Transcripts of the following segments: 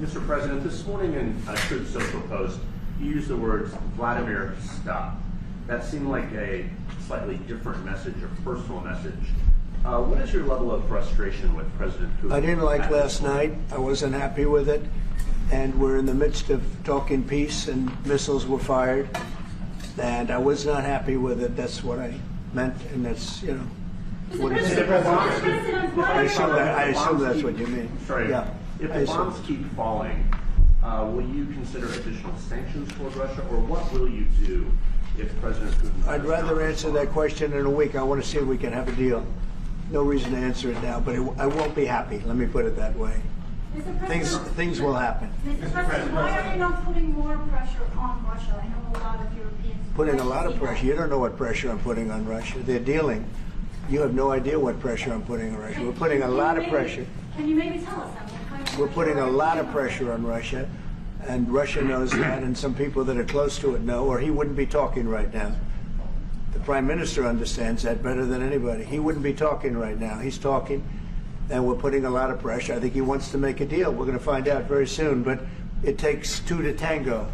Mr. President, this morning in a Truth Social post, you used the words Vladimir, stop. That seemed like a slightly different message, a personal message. What is your level of frustration with President Putin? I didn't like last night. I wasn't happy with it. And we're in the midst of talking peace, and missiles were fired. And I was not happy with it. That's what I meant, and that's, you know, what it is. I assume that's what you mean. Sorry. Yeah. If the bombs keep falling, will you consider additional sanctions toward Russia, or what will you do if President Putin... I'd rather answer that question in a week. I want to see if we can have a deal. No reason to answer it now, but I won't be happy. Let me put it that way. Things will happen. Mr. President, why are you not putting more pressure on Russia? I know a lot of Europeans... Putting a lot of pressure. You don't know what pressure I'm putting on Russia. They're dealing. You have no idea what pressure I'm putting on Russia. We're putting a lot of pressure. Can you maybe tell us that? We're putting a lot of pressure on Russia, and Russia knows that, and some people that are close to it know, or he wouldn't be talking right now. The Prime Minister understands that better than anybody. He wouldn't be talking right now. He's talking, and we're putting a lot of pressure. I think he wants to make a deal. We're going to find out very soon, but it takes two to tango,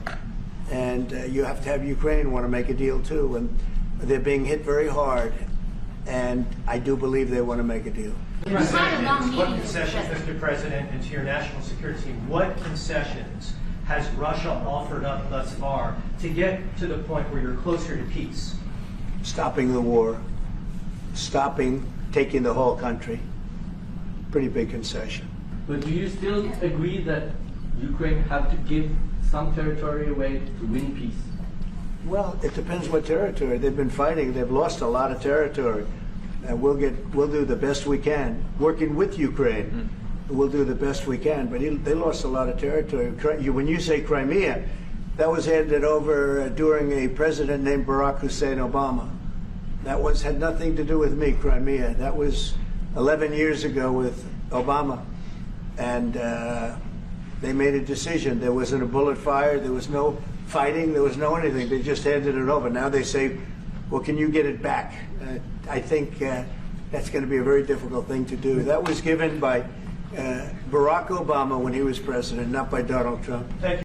and you have to have Ukraine want to make a deal too, and they're being hit very hard, and I do believe they want to make a deal. What concessions, Mr. President, and to your national security team, what concessions has Russia offered up thus far to get to the point where you're closer to peace? Stopping the war, taking the whole country. Pretty big concession. But do you still agree that Ukraine have to give some territory away to win peace? Well, it depends what territory. They've been fighting. They've lost a lot of territory. And we'll do the best we can. Working with Ukraine, we'll do the best we can. But they lost a lot of territory. When you say Crimea, that was handed over during a president named Barack Hussein Obama. That had nothing to do with me, Crimea. That was 11 years ago with Obama. And they made a decision. There wasn't a bullet fired. There was no fighting. There was no anything. They just handed it over. Now they say, well, can you get it back? I think that's going to be a very difficult thing to do. That was given by Barack Obama when he was president, not by Donald Trump. Thank you.